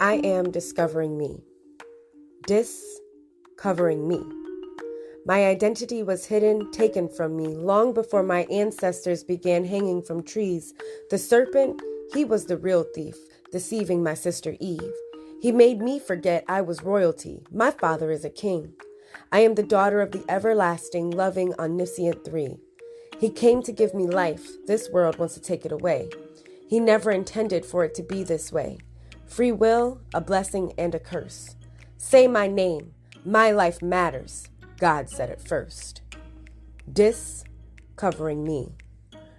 I am discovering me. Discovering me. My identity was hidden, taken from me, long before my ancestors began hanging from trees. The serpent, he was the real thief, deceiving my sister Eve. He made me forget I was royalty. My father is a king. I am the daughter of the everlasting, loving, omniscient three. He came to give me life. This world wants to take it away. He never intended for it to be this way. Free will, a blessing and a curse. Say my name. My life matters. God said it first. Discovering me.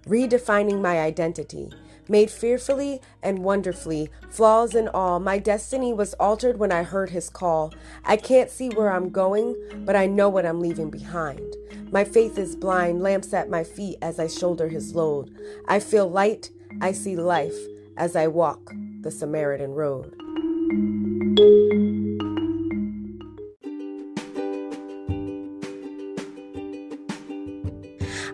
Redefining my identity. Made fearfully and wonderfully, flaws and all, my destiny was altered when I heard his call. I can't see where I'm going, but I know what I'm leaving behind. My faith is blind, lamps at my feet as I shoulder his load. I feel light, I see life as I walk the Samaritan road.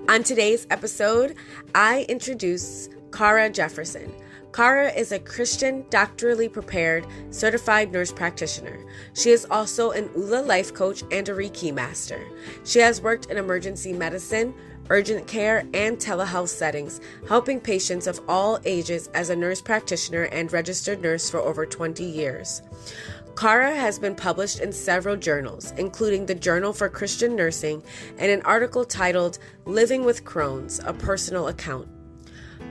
On today's episode, I introduce Khara Jefferson. Khara is a Christian, doctorally prepared, certified nurse practitioner. She is also an ULA life coach and a Reiki master. She has worked in emergency medicine, urgent care, and telehealth settings, helping patients of all ages as a nurse practitioner and registered nurse for over 20 years. Khara has been published in several journals, including the Journal for Christian Nursing and an article titled Living with Crohn's, a Personal Account.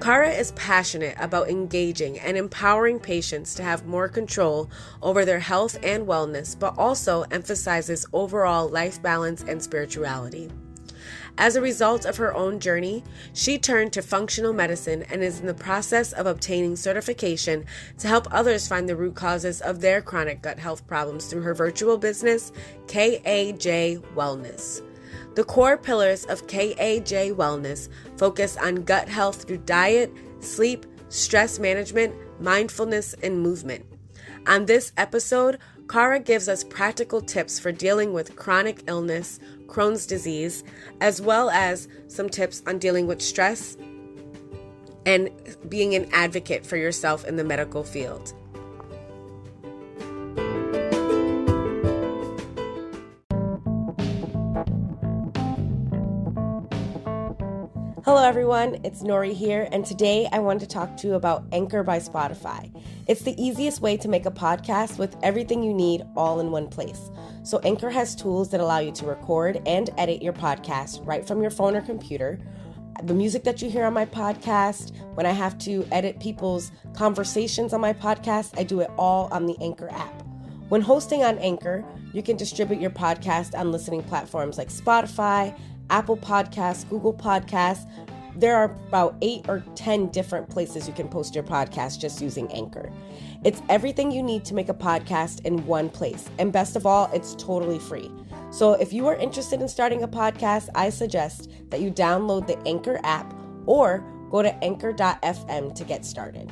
Khara is passionate about engaging and empowering patients to have more control over their health and wellness, but also emphasizes overall life balance and spirituality. As a result of her own journey, she turned to functional medicine and is in the process of obtaining certification to help others find the root causes of their chronic gut health problems through her virtual business, KAJ Wellness. The core pillars of KAJ Wellness focus on gut health through diet, sleep, stress management, mindfulness, and movement. On this episode, Khara gives us practical tips for dealing with chronic illness, Crohn's disease, as well as some tips on dealing with stress and being an advocate for yourself in the medical field. Hello everyone, it's Nori here, and today I wanted to talk to you about Anchor by Spotify. It's the easiest way to make a podcast with everything you need all in one place. So Anchor has tools that allow you to record and edit your podcast right from your phone or computer. The music that you hear on my podcast, when I have to edit people's conversations on my podcast, I do it all on the Anchor app. When hosting on Anchor, you can distribute your podcast on listening platforms like Spotify, Apple Podcasts, Google Podcasts. There are about 8 or 10 different places you can post your podcast just using Anchor. It's everything you need to make a podcast in one place. And best of all, it's totally free. So if you are interested in starting a podcast, I suggest that you download the Anchor app or go to anchor.fm to get started.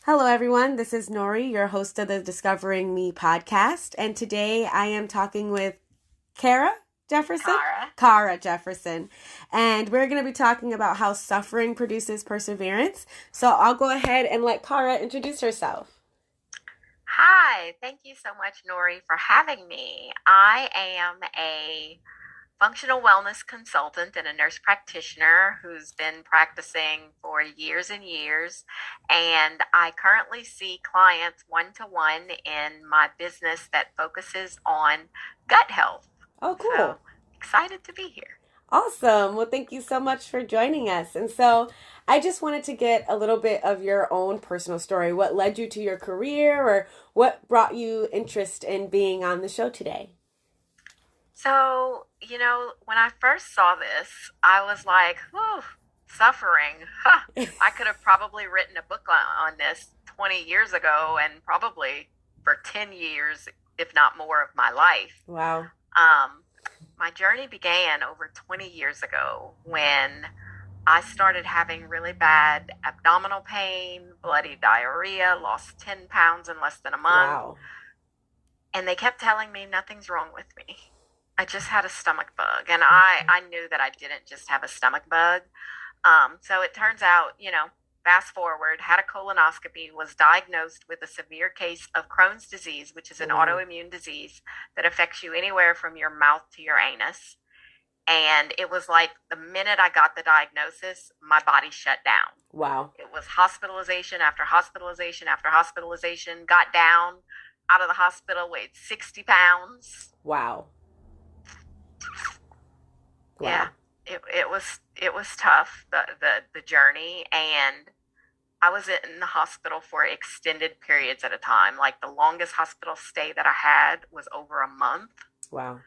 Hello, everyone. This is Nori, your host of the Discovering Me podcast. And today I am talking with Khara Jefferson? Khara Jefferson. And we're going to be talking about how suffering produces perseverance. So I'll go ahead and let Khara introduce herself. Hi. Thank you so much, Nori, for having me. I am a functional wellness consultant and a nurse practitioner who's been practicing for years and years. And I currently see clients one-to-one in my business that focuses on gut health. Oh, cool. So, excited to be here. Awesome. Well, thank you so much for joining us. And so I just wanted to get a little bit of your own personal story. What led you to your career, or what brought you interest in being on the show today? So, when I first saw this, I was like, whew, suffering. Huh. I could have probably written a book on this 20 years ago and probably for 10 years, if not more, of my life. Wow. My journey began over 20 years ago when I started having really bad abdominal pain, bloody diarrhea, lost 10 pounds in less than a month. Wow. And they kept telling me nothing's wrong with me. I just had a stomach bug, and I knew that I didn't just have a stomach bug. So it turns out, fast forward, had a colonoscopy, was diagnosed with a severe case of Crohn's disease, which is an Mm. autoimmune disease that affects you anywhere from your mouth to your anus. And it was like the minute I got the diagnosis, my body shut down. Wow. It was hospitalization after hospitalization after hospitalization, got down out of the hospital, weighed 60 pounds. Wow. Yeah, Wow. it was tough, the journey, and I was in the hospital for extended periods at a time. Like the longest hospital stay that I had was over a month. Wow.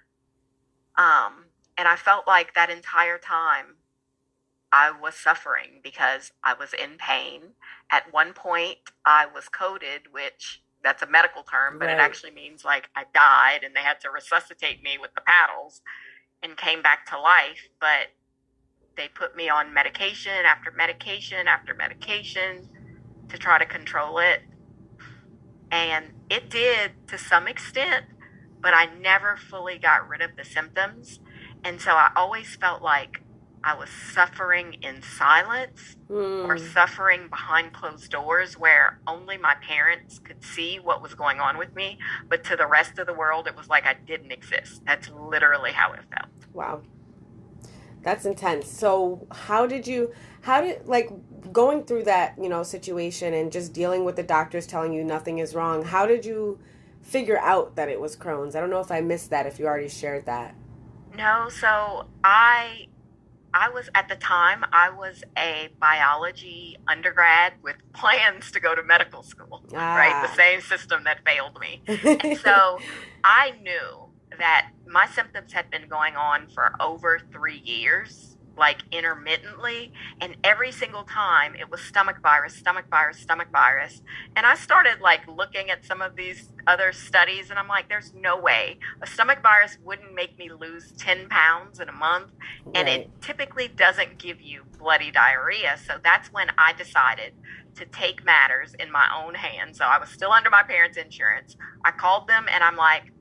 And I felt like that entire time I was suffering because I was in pain. At one point, I was coded, which that's a medical term, but it Right. actually means like I died and they had to resuscitate me with the paddles and came back to life. But they put me on medication after medication after medication to try to control it. And it did to some extent, but I never fully got rid of the symptoms. And so I always felt like I was suffering in silence or Mm. suffering behind closed doors where only my parents could see what was going on with me. But to the rest of the world, it was like I didn't exist. That's literally how it felt. Wow. That's intense. So how did, like, going through that, situation and just dealing with the doctors telling you nothing is wrong, how did you figure out that it was Crohn's? I don't know if I missed that, if you already shared that. No, so I was at the time I was a biology undergrad with plans to go to medical school, right? The Ah. same system that failed me. And so I knew that my symptoms had been going on for over 3 years, like intermittently. And every single time it was stomach virus, stomach virus, stomach virus. And I started like looking at some of these other studies and I'm like, there's no way a stomach virus wouldn't make me lose 10 pounds in a month. And Right. it typically doesn't give you bloody diarrhea. So that's when I decided to take matters in my own hands. So I was still under my parents' insurance. I called them and I'm like,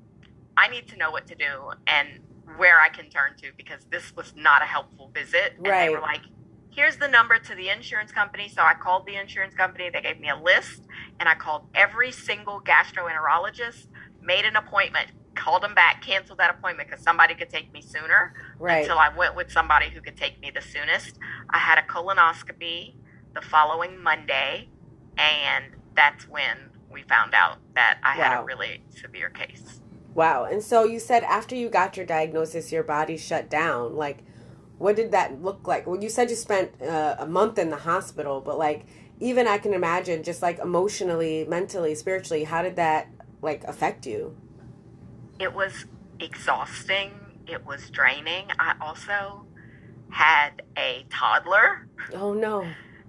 I need to know what to do and where I can turn to because this was not a helpful visit. And they were Right. like, here's the number to the insurance company. So I called the insurance company. They gave me a list and I called every single gastroenterologist, made an appointment, called them back, canceled that appointment because somebody could take me sooner Right. until I went with somebody who could take me the soonest. I had a colonoscopy the following Monday, and that's when we found out that I had a Wow. really severe case. Wow. And so you said after you got your diagnosis, your body shut down. Like, what did that look like? Well, you said you spent a month in the hospital, but like, even I can imagine just like emotionally, mentally, spiritually, how did that like affect you? It was exhausting. It was draining. I also had a toddler Oh no.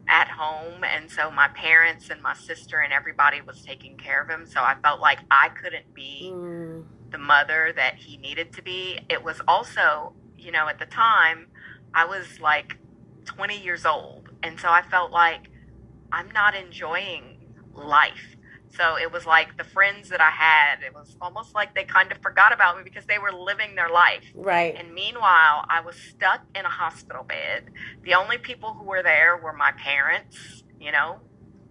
at home, and so my parents and my sister and everybody was taking care of him. So I felt like I couldn't be Mm. the mother that he needed to be. It was also, at the time, I was like 20 years old. And so I felt like I'm not enjoying life. So it was like the friends that I had, it was almost like they kind of forgot about me because they were living their life. Right. And meanwhile, I was stuck in a hospital bed. The only people who were there were my parents,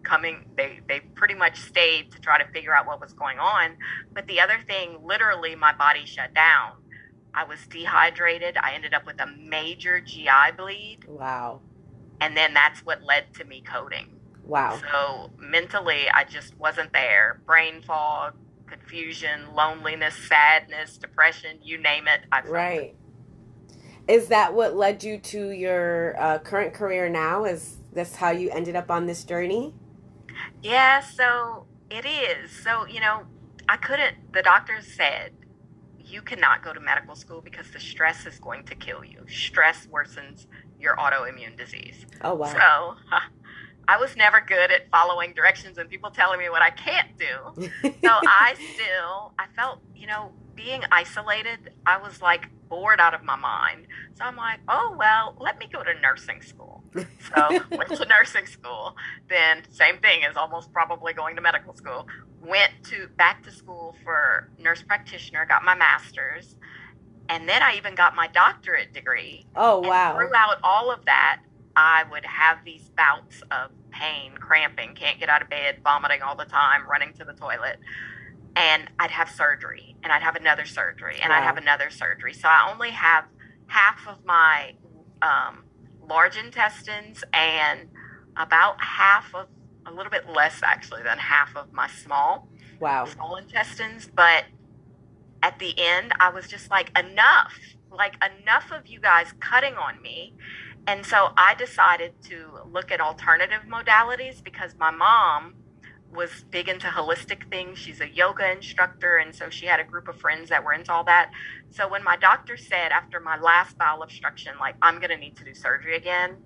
coming, they pretty much stayed to try to figure out what was going on. But the other thing, literally, my body shut down. I was dehydrated. I ended up with a major GI bleed. Wow. And then that's what led to me coding. Wow. So mentally, I just wasn't there. Brain fog, confusion, loneliness, sadness, depression, you name it, I felt it. Right. Is that what led you to your current career now? Is this how you ended up on this journey? Yeah, so it is. So, I couldn't, the doctors said, you cannot go to medical school because the stress is going to kill you. Stress worsens your autoimmune disease. Oh wow. So I was never good at following directions and people telling me what I can't do. So I felt, being isolated, I was like bored out of my mind. So I'm like, oh, well, let me go to nursing school. So went to nursing school. Then same thing as almost probably going to medical school. Went to back to school for nurse practitioner, got my master's. And then I even got my doctorate degree. Oh, And wow. throughout all of that, I would have these bouts of pain, cramping, can't get out of bed, vomiting all the time, running to the toilet. And I'd have surgery, and I'd have another surgery, and I'd have another surgery. So I only have half of my large intestines and about half of, a little bit less actually than half of my small intestines. But at the end, I was just like, enough of you guys cutting on me. And so I decided to look at alternative modalities because my mom was big into holistic things. She's a yoga instructor, and so she had a group of friends that were into all that. So when my doctor said after my last bowel obstruction, like, I'm going to need to do surgery again,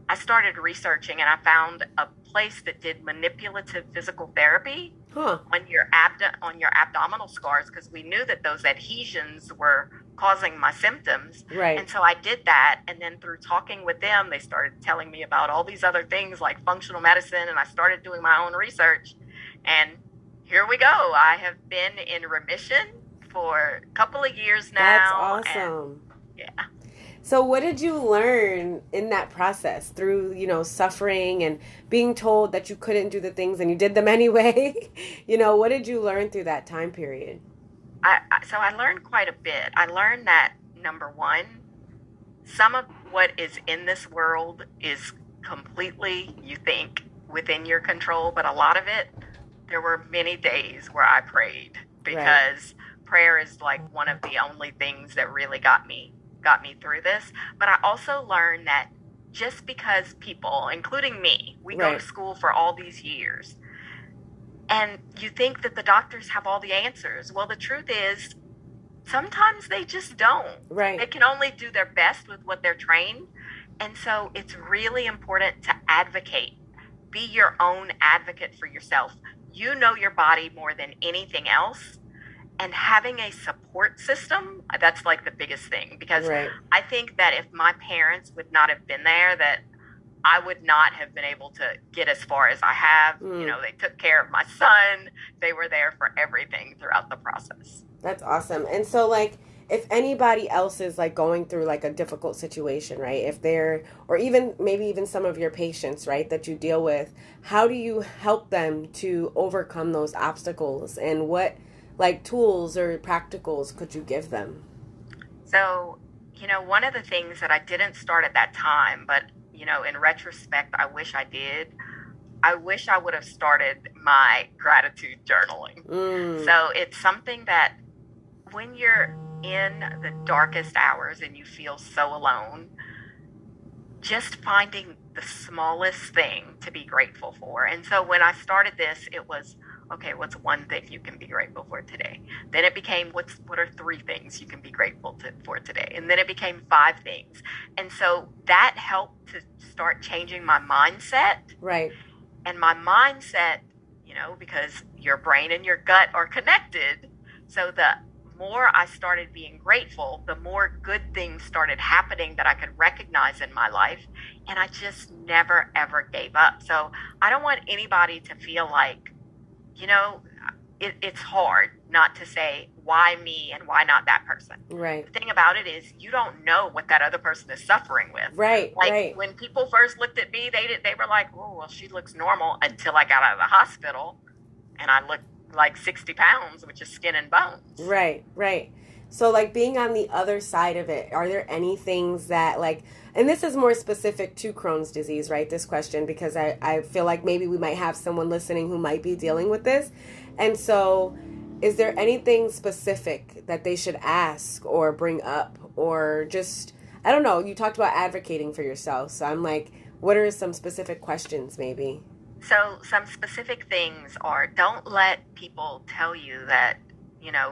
I started researching, and I found a place that did manipulative physical therapy on your abdominal scars, because we knew that those adhesions were causing my symptoms. Right. And so I did that, and then through talking with them, they started telling me about all these other things like functional medicine, and I started doing my own research, and here we go. I have been in remission for a couple of years now. That's awesome. Yeah. So what did you learn in that process through, suffering and being told that you couldn't do the things and you did them anyway? What did you learn through that time period? So I learned quite a bit. I learned that, number one, some of what is in this world is completely, you think, within your control, but a lot of it, there were many days where I prayed, because prayer is like one of the only things that really got me through this. But I also learned that just because people, including me, we go to school for all these years, and you think that the doctors have all the answers. Well, the truth is, sometimes they just don't. Right. They can only do their best with what they're trained. And so it's really important to advocate. Be your own advocate for yourself. You know your body more than anything else. And having a support system, that's like the biggest thing. Because I think that if my parents would not have been there, that I would not have been able to get as far as I have. They took care of my son. They were there for everything throughout the process. That's awesome. And so, if anybody else is, going through, a difficult situation, right? If they're, or maybe even some of your patients, right, that you deal with, how do you help them to overcome those obstacles? And what, tools or practicals could you give them? So, one of the things that I didn't start at that time, but, in retrospect, I wish I did. I wish I would have started my gratitude journaling. So it's something that when you're in the darkest hours and you feel so alone, just finding the smallest thing to be grateful for. And so when I started this, it was, okay, what's one thing you can be grateful for today? Then it became, what are 3 things you can be grateful for today? And then it became 5 things. And so that helped to start changing my mindset. Right. And my mindset, because your brain and your gut are connected. So the more I started being grateful, the more good things started happening that I could recognize in my life. And I just never, ever gave up. So I don't want anybody to feel like, it's hard not to say, why me and why not that person? Right. The thing about it is, you don't know what that other person is suffering with. Right. When people first looked at me, they were like, oh, well, she looks normal, until I got out of the hospital and I looked like 60 pounds, which is skin and bones. Right. So being on the other side of it, are there any things that and this is more specific to Crohn's disease, right? This question, because I feel like maybe we might have someone listening who might be dealing with this. And so is there anything specific that they should ask or bring up, or just, I don't know, you talked about advocating for yourself. So I'm what are some specific questions maybe? So some specific things are, don't let people tell you that,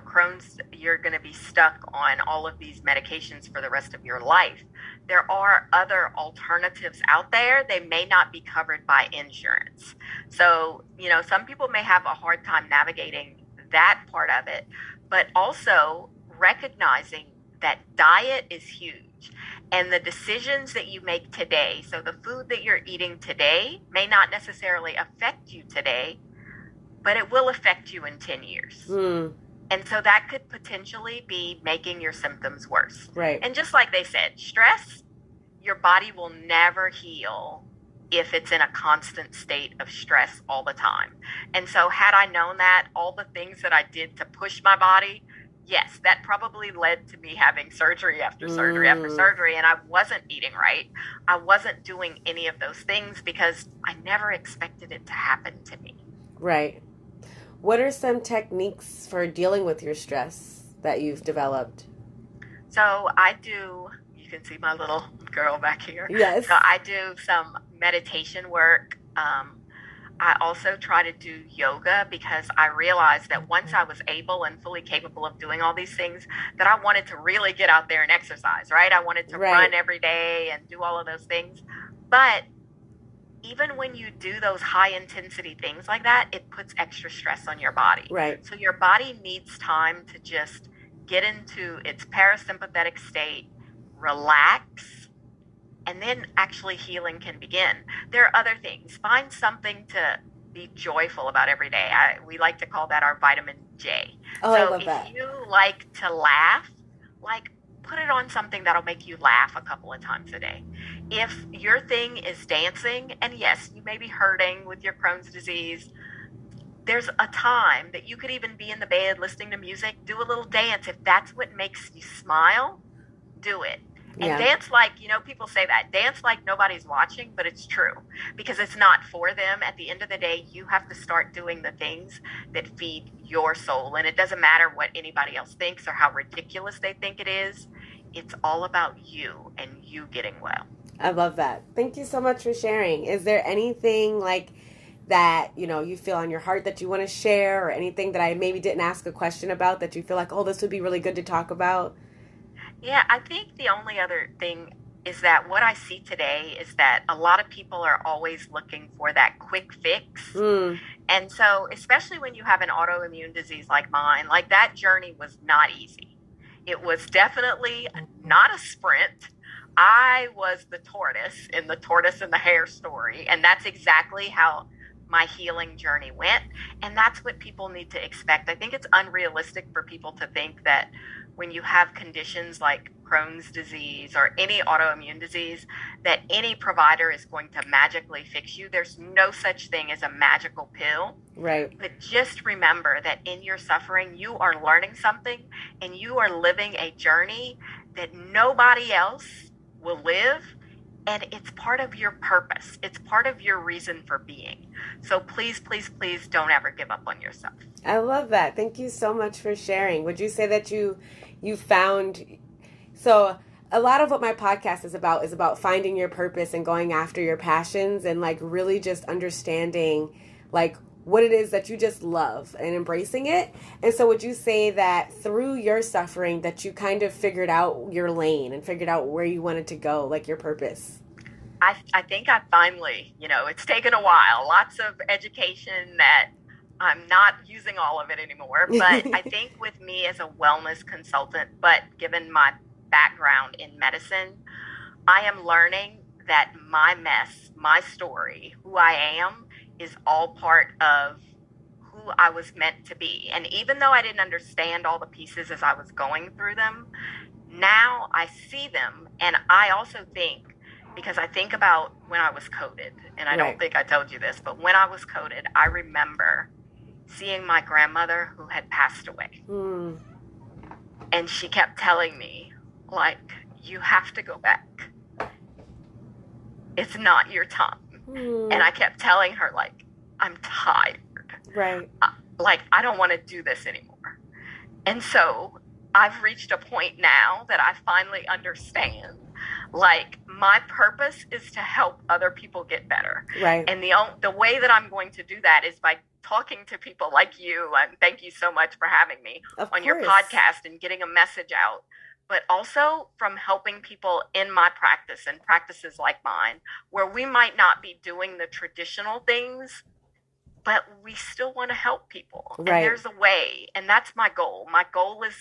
Crohn's, you're going to be stuck on all of these medications for the rest of your life. There are other alternatives out there. They may not be covered by insurance. So, some people may have a hard time navigating that part of it, but also recognizing that diet is huge. And the decisions that you make today, so the food that you're eating today may not necessarily affect you today, but it will affect you in 10 years. And so that could potentially be making your symptoms worse. Right. And just like they said, stress, your body will never heal if it's in a constant state of stress all the time. And so, had I known that, all the things that I did to push my body, yes, that probably led to me having surgery after surgery after surgery. And I wasn't eating right. I wasn't doing any of those things because I never expected it to happen to me. Right. What are some techniques for dealing with your stress that you've developed? So I do, you can see my little girl back here. Yes. So I do some meditation work. I also try to do yoga because I realized that once I was able and fully capable of doing all these things, that I wanted to really get out there and exercise, right? I wanted to run every day and do all of those things. But even when you do those high intensity things like that, it puts extra stress on your body. Right. So your body needs time to just get into its parasympathetic state, relax, and then actually healing can begin. There are other things. Find something to be joyful about every day. We like to call that our vitamin J. Oh, so I love that. If you like to laugh, like put it on something that'll make you laugh a couple of times a day. If your thing is dancing, and yes, you may be hurting with your Crohn's disease, there's a time that you could even be in the bed listening to music, do a little dance. If that's what makes you smile, do it. And dance like, people say that, dance like nobody's watching, but it's true because it's not for them. At the end of the day, you have to start doing the things that feed your soul. And it doesn't matter what anybody else thinks or how ridiculous they think it is. It's all about you and you getting well. I love that. Thank you so much for sharing. Is there anything like that, you feel on your heart that you want to share, or anything that I maybe didn't ask a question about that you feel like, oh, this would be really good to talk about? Yeah, I think the only other thing is that what I see today is that a lot of people are always looking for that quick fix. And so, especially when you have an autoimmune disease like mine, like that journey was not easy. It was definitely not a sprint. I was the tortoise in the tortoise and the hare story. And that's exactly how my healing journey went. And that's what people need to expect. I think it's unrealistic for people to think that when you have conditions like Crohn's disease or any autoimmune disease, that any provider is going to magically fix you. There's no such thing as a magical pill. Right. But just remember that in your suffering, you are learning something and you are living a journey that nobody else will live. And it's part of your purpose. It's part of your reason for being. So please, please, please don't ever give up on yourself. I love that. Thank you so much for sharing. Would you say that you found, so a lot of what my podcast is about finding your purpose and going after your passions and like really just understanding like what it is that you just love and embracing it. And so would you say that through your suffering that you kind of figured out your lane and figured out where you wanted to go, like your purpose? I think I finally, it's taken a while, lots of education that I'm not using all of it anymore. But I think with me as a wellness consultant, but given my background in medicine, I am learning that my mess, my story, who I am, is all part of who I was meant to be. And even though I didn't understand all the pieces as I was going through them, now I see them. And I also think, because I think about when I was coded, and I don't think I told you this, but when I was coded, I remember seeing my grandmother who had passed away. And she kept telling me, like, you have to go back. It's not your time. And I kept telling her, like, I'm tired. Right. Like, I don't want to do this anymore. And so I've reached a point now that I finally understand, like, my purpose is to help other people get better. Right. And the way that I'm going to do that is by talking to people like you. And thank you so much for having me on your podcast and getting a message out. But also from helping people in my practice and practices like mine, where we might not be doing the traditional things, but we still want to help people. Right. And there's a way, and that's my goal. My goal is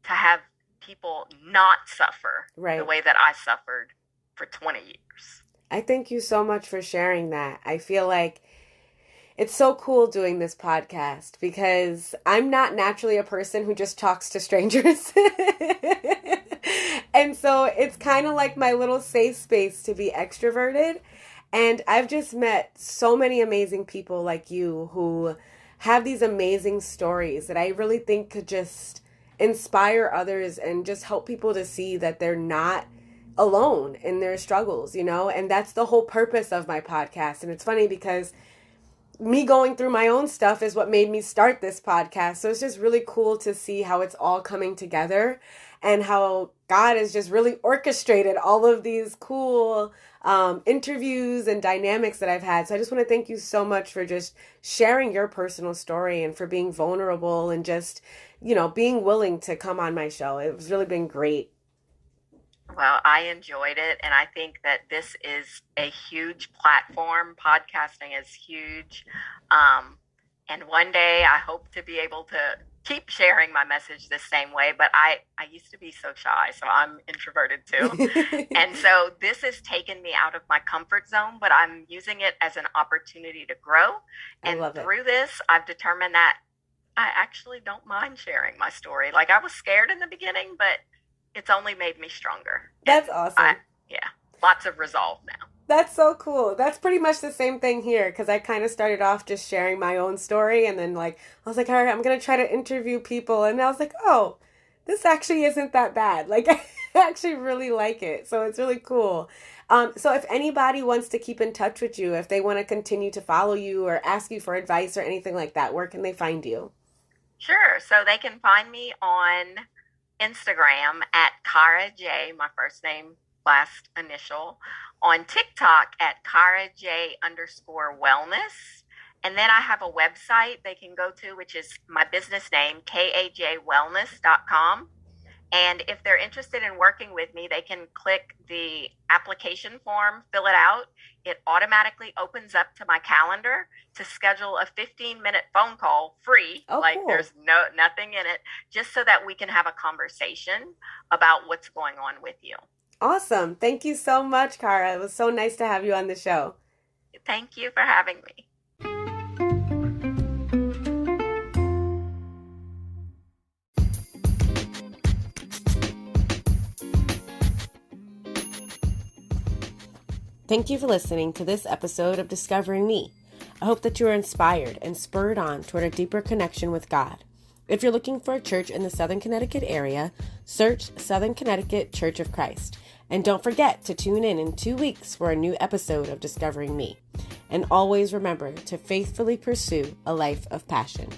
to have people not suffer the way that I suffered for 20 years. I thank you so much for sharing that. I feel like it's so cool doing this podcast because I'm not naturally a person who just talks to strangers. And so it's kind of like my little safe space to be extroverted. And I've just met so many amazing people like you who have these amazing stories that I really think could just inspire others and just help people to see that they're not alone in their struggles, you know? And that's the whole purpose of my podcast. And it's funny because me going through my own stuff is what made me start this podcast. So it's just really cool to see how it's all coming together and how God has just really orchestrated all of these cool interviews and dynamics that I've had. So I just want to thank you so much for just sharing your personal story and for being vulnerable and just, you know, being willing to come on my show. It's really been great. Well, I enjoyed it, and I think that this is a huge platform. Podcasting is huge. And one day I hope to be able to keep sharing my message the same way, but I used to be so shy, so I'm introverted too. And so this has taken me out of my comfort zone, but I'm using it as an opportunity to grow. And through this, I've determined that I actually don't mind sharing my story. Like, I was scared in the beginning, but it's only made me stronger. That's awesome. Lots of resolve now. That's so cool. That's pretty much the same thing here because I kind of started off just sharing my own story and then I was like, all right, I'm going to try to interview people. And I was like, oh, this actually isn't that bad. Like, I actually really like it. So it's really cool. So if anybody wants to keep in touch with you, if they want to continue to follow you or ask you for advice or anything like that, where can they find you? Sure. So they can find me on Instagram at Khara J, my first name, last initial, on TikTok at KharaJ_wellness. And then I have a website they can go to, which is my business name, KAJwellness.com. And if they're interested in working with me, they can click the application form, fill it out. It automatically opens up to my calendar to schedule a 15-minute phone call free. Oh, like, cool. There's nothing in it, just so that we can have a conversation about what's going on with you. Awesome. Thank you so much, Khara. It was so nice to have you on the show. Thank you for having me. Thank you for listening to this episode of Discovering Me. I hope that you are inspired and spurred on toward a deeper connection with God. If you're looking for a church in the Southern Connecticut area, search Southern Connecticut Church of Christ. And don't forget to tune in 2 weeks for a new episode of Discovering Me. And always remember to faithfully pursue a life of passion.